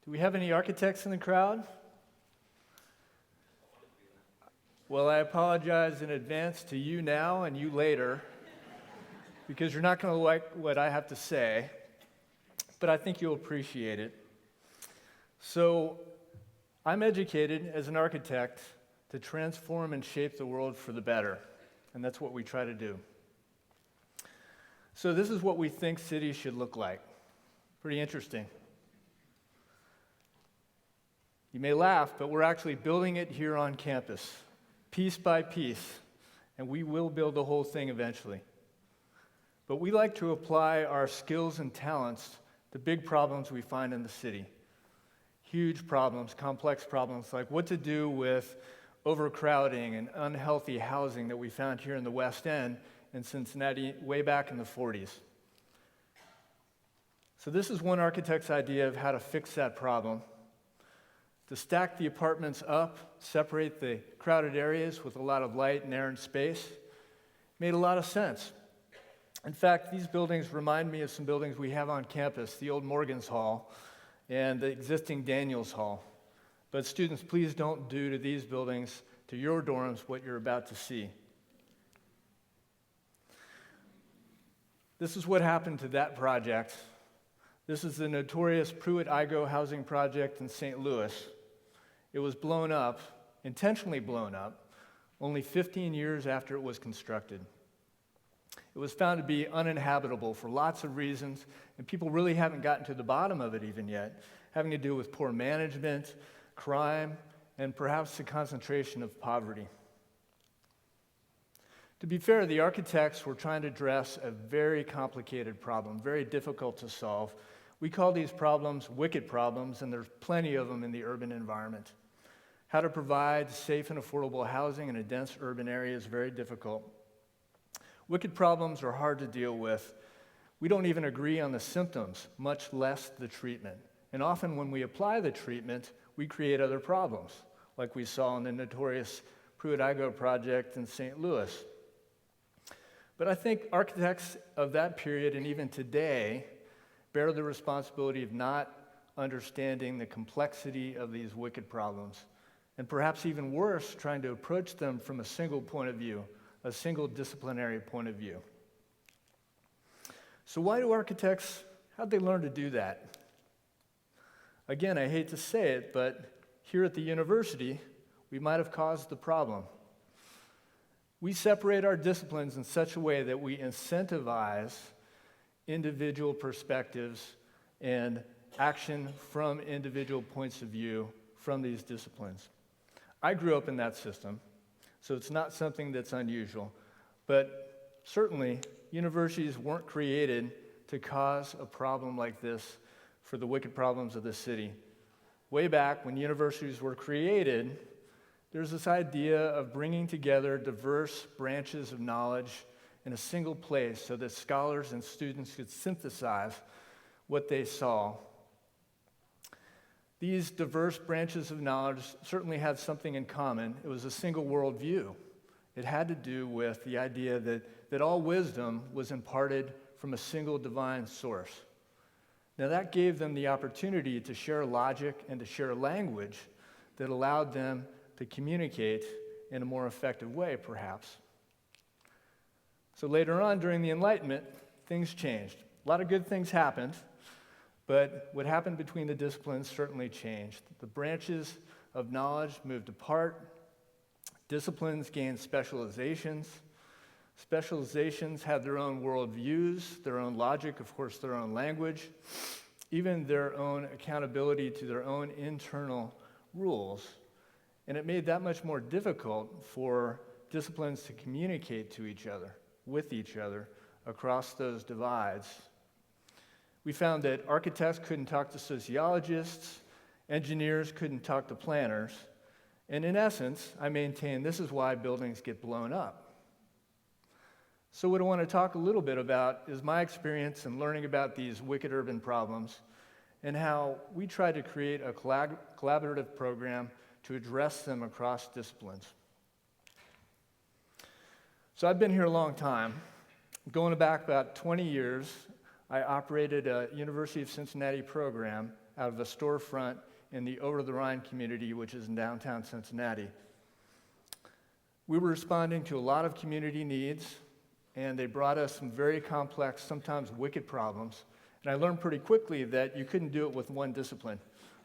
Do we have any architects in the crowd? Well, I apologize in advance to you now and you later, because you're not going to like what I have to say, but I think you'll appreciate it. So, I'm educated as an architect to transform and shape the world for the better, and that's what we try to do. So this is what we think cities should look like. Pretty interesting. You may laugh, but we're actually building it here on campus, piece by piece, and we will build the whole thing eventually. But we like to apply our skills and talents to big problems we find in the city. Huge problems, complex problems, like what to do with overcrowding and unhealthy housing that we found here in the West End in Cincinnati way back in the 40s. So this is one architect's idea of how to fix that problem. To stack the apartments up, separate the crowded areas with a lot of light and air and space, made a lot of sense. In fact, these buildings remind me of some buildings we have on campus, the old Morgan's Hall and the existing Daniels Hall. But students, please don't do to these buildings, to your dorms, what you're about to see. This is what happened to that project. This is the notorious Pruitt-Igoe housing project in St. Louis. It was blown up, intentionally blown up, only 15 years after it was constructed. It was found to be uninhabitable for lots of reasons, and people really haven't gotten to the bottom of it even yet, having to do with poor management, crime, and perhaps the concentration of poverty. To be fair, the architects were trying to address a very complicated problem, very difficult to solve. We call these problems wicked problems, and there's plenty of them in the urban environment. How to provide safe and affordable housing in a dense urban area is very difficult. Wicked problems are hard to deal with. We don't even agree on the symptoms, much less the treatment. And often when we apply the treatment, we create other problems, like we saw in the notorious Pruitt-Igoe project in St. Louis. But I think architects of that period and even today bear the responsibility of not understanding the complexity of these wicked problems, and perhaps even worse, trying to approach them from a single point of view, a single disciplinary point of view. So why do architects, how'd they learn to do that? Again, I hate to say it, but here at the university, we might have caused the problem. We separate our disciplines in such a way that we incentivize individual perspectives and action from individual points of view from these disciplines. I grew up in that system, so it's not something that's unusual, but certainly universities weren't created to cause a problem like this for the wicked problems of the city. Way back when universities were created, there's this idea of bringing together diverse branches of knowledge in a single place so that scholars and students could synthesize what they saw. These diverse branches of knowledge certainly had something in common. It was a single worldview. It had to do with the idea that all wisdom was imparted from a single divine source. Now that gave them the opportunity to share logic and to share language that allowed them to communicate in a more effective way, perhaps. So later on, during the Enlightenment, things changed. A lot of good things happened, but what happened between the disciplines certainly changed. The branches of knowledge moved apart. Disciplines gained specializations. Specializations had their own worldviews, their own logic, of course, their own language, even their own accountability to their own internal rules. And it made that much more difficult for disciplines to communicate to each other, with each other, across those divides. We found that architects couldn't talk to sociologists, engineers couldn't talk to planners, and in essence, I maintain this is why buildings get blown up. So what I want to talk a little bit about is my experience in learning about these wicked urban problems and how we try to create a collaborative program to address them across disciplines. So I've been here a long time. Going back about 20 years, I operated a University of Cincinnati program out of a storefront in the Over the Rhine community, which is in downtown Cincinnati. We were responding to a lot of community needs, and they brought us some very complex, sometimes wicked problems. And I learned pretty quickly that you couldn't do it with one discipline.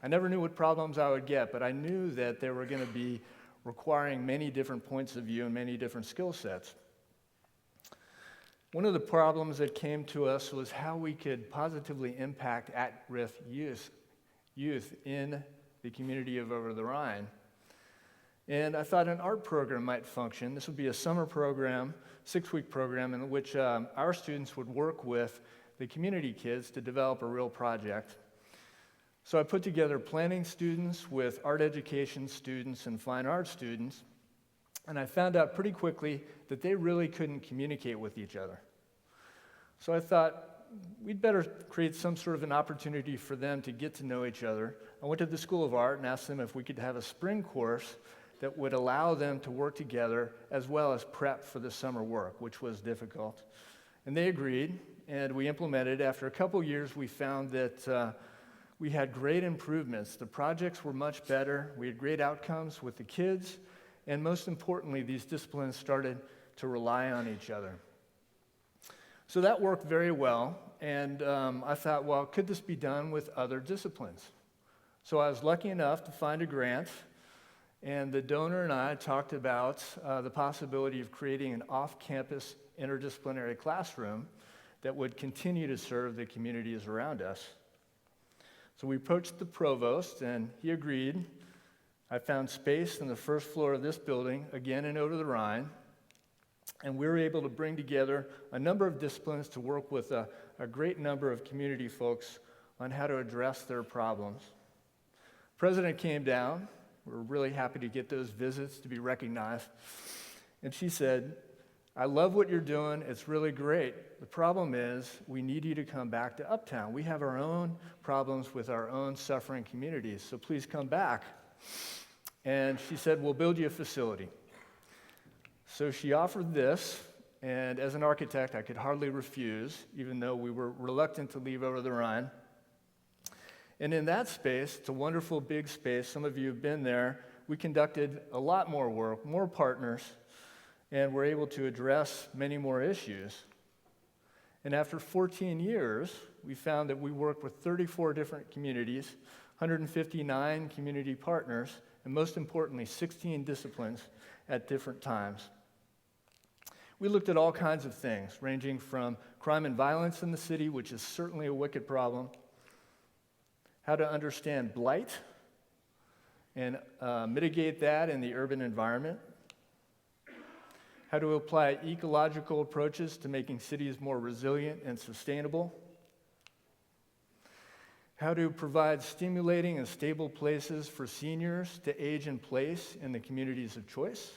I never knew what problems I would get, but I knew that they were going to be requiring many different points of view and many different skill sets. One of the problems that came to us was how we could positively impact at-risk youth in the community of Over the Rhine. And I thought an art program might function. This would be a summer program, 6-week program, in which our students would work with the community kids to develop a real project. So I put together planning students with art education students and fine arts students, and I found out pretty quickly that they really couldn't communicate with each other. So I thought, we'd better create some sort of an opportunity for them to get to know each other. I went to the School of Art and asked them if we could have a spring course that would allow them to work together as well as prep for the summer work, which was difficult. And they agreed, and we implemented. After a couple years, we found that we had great improvements. The projects were much better. We had great outcomes with the kids, and most importantly, these disciplines started to rely on each other. So that worked very well, and I thought, well, could this be done with other disciplines? So I was lucky enough to find a grant, and the donor and I talked about the possibility of creating an off-campus interdisciplinary classroom that would continue to serve the communities around us. So we approached the provost, and he agreed. I found space on the first floor of this building, again in Over the Rhine, and we were able to bring together a number of disciplines to work with a great number of community folks on how to address their problems. The president came down. We were really happy to get those visits to be recognized. And she said, "I love what you're doing. It's really great. The problem is we need you to come back to Uptown. We have our own problems with our own suffering communities, so please come back." And she said, "We'll build you a facility." So she offered this, and as an architect, I could hardly refuse, even though we were reluctant to leave Over the Rhine. And in that space, it's a wonderful big space. Some of you have been there. We conducted a lot more work, more partners, and were able to address many more issues. And after 14 years, we found that we worked with 34 different communities, 159 community partners, and most importantly, 16 disciplines at different times. We looked at all kinds of things, ranging from crime and violence in the city, which is certainly a wicked problem, how to understand blight and mitigate that in the urban environment, how to apply ecological approaches to making cities more resilient and sustainable, how to provide stimulating and stable places for seniors to age in place in the communities of choice.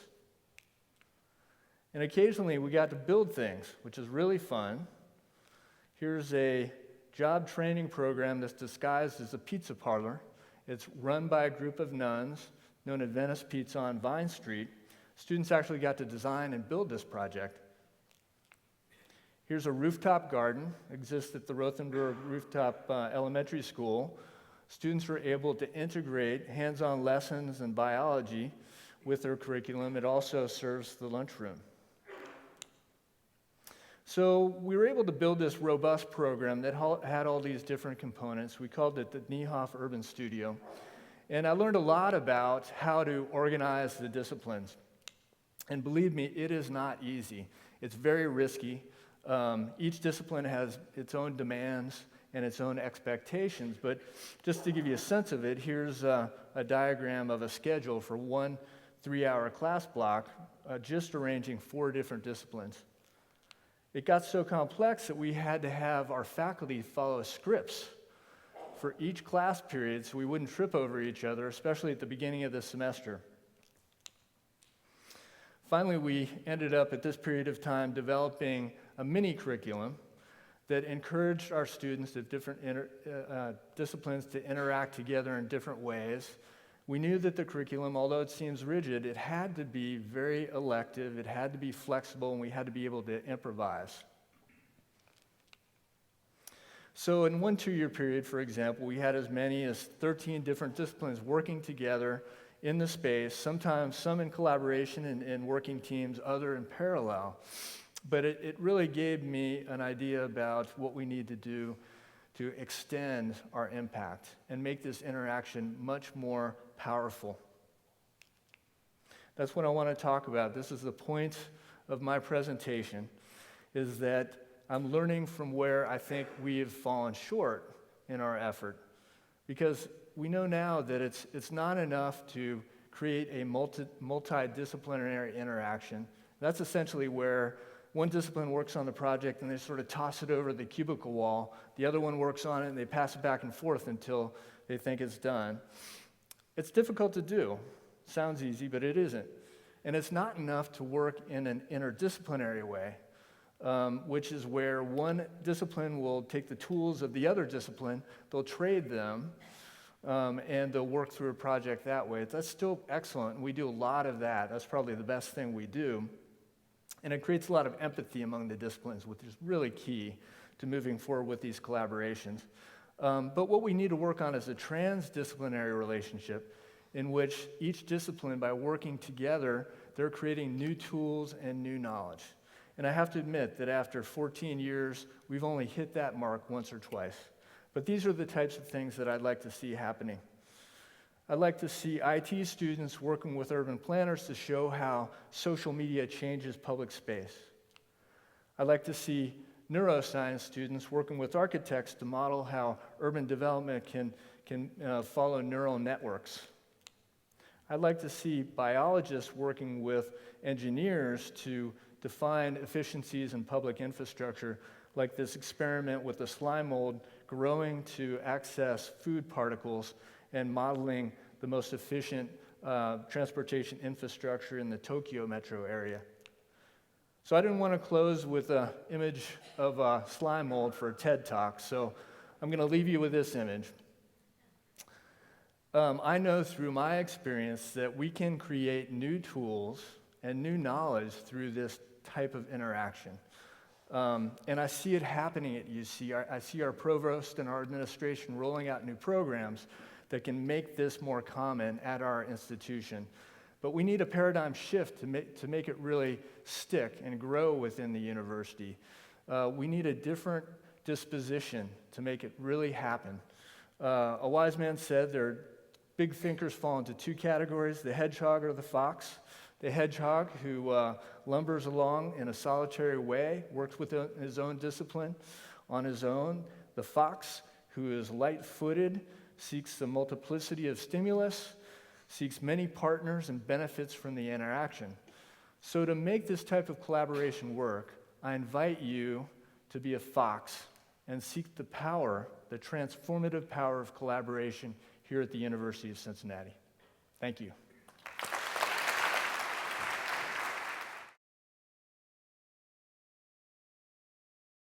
And occasionally we got to build things, which is really fun. Here's a job training program that's disguised as a pizza parlor. It's run by a group of nuns known as Venice Pizza on Vine Street. Students actually got to design and build this project. Here's a rooftop garden, exists at the Rothenberg Rooftop Elementary School. Students were able to integrate hands-on lessons in biology with their curriculum. It also serves the lunchroom. So we were able to build this robust program that had all these different components. We called it the Niehoff Urban Studio. And I learned a lot about how to organize the disciplines. And believe me, it is not easy. It's very risky. Each discipline has its own demands and its own expectations. But just to give you a sense of it, here's a diagram of a schedule for one 3-hour class block, just arranging 4 different disciplines. It got so complex that we had to have our faculty follow scripts for each class period so we wouldn't trip over each other, especially at the beginning of the semester. Finally, we ended up at this period of time developing a mini curriculum that encouraged our students of different disciplines to interact together in different ways. We knew that the curriculum, although it seems rigid, it had to be very elective, it had to be flexible, and we had to be able to improvise. So in one 2-year period, for example, we had as many as 13 different disciplines working together in the space, sometimes some in collaboration and working teams, other in parallel. But it really gave me an idea about what we need to do to extend our impact and make this interaction much more powerful. That's what I want to talk about. This is the point of my presentation, is that I'm learning from where I think we have fallen short in our effort. Because we know now that it's not enough to create a multidisciplinary interaction. That's essentially where one discipline works on the project and they sort of toss it over the cubicle wall. The other one works on it and they pass it back and forth until they think it's done. It's difficult to do. Sounds easy, but it isn't. And it's not enough to work in an interdisciplinary way, which is where one discipline will take the tools of the other discipline, they'll trade them, and they'll work through a project that way. That's still excellent, and we do a lot of that. That's probably the best thing we do. And it creates a lot of empathy among the disciplines, which is really key to moving forward with these collaborations. But what we need to work on is a transdisciplinary relationship in which each discipline, by working together, they're creating new tools and new knowledge. And I have to admit that after 14 years, we've only hit that mark once or twice. But these are the types of things that I'd like to see happening. I'd like to see IT students working with urban planners to show how social media changes public space. I'd like to see neuroscience students working with architects to model how urban development can follow neural networks. I'd like to see biologists working with engineers to define efficiencies in public infrastructure, like this experiment with the slime mold growing to access food particles and modeling the most efficient transportation infrastructure in the Tokyo metro area. So I didn't want to close with an image of a slime mold for a TED Talk, so I'm going to leave you with this image. I know through my experience that we can create new tools and new knowledge through this type of interaction. And I see it happening at UC. I see our provost and our administration rolling out new programs that can make this more common at our institution. But we need a paradigm shift to make it really stick and grow within the university. We need a different disposition to make it really happen. A wise man said big thinkers fall into two categories, the hedgehog or the fox. The hedgehog who lumbers along in a solitary way, works within his own discipline on his own. The fox who is light-footed, seeks the multiplicity of stimulus, seeks many partners and benefits from the interaction. So to make this type of collaboration work, I invite you to be a fox and seek the power, the transformative power of collaboration here at the University of Cincinnati. Thank you.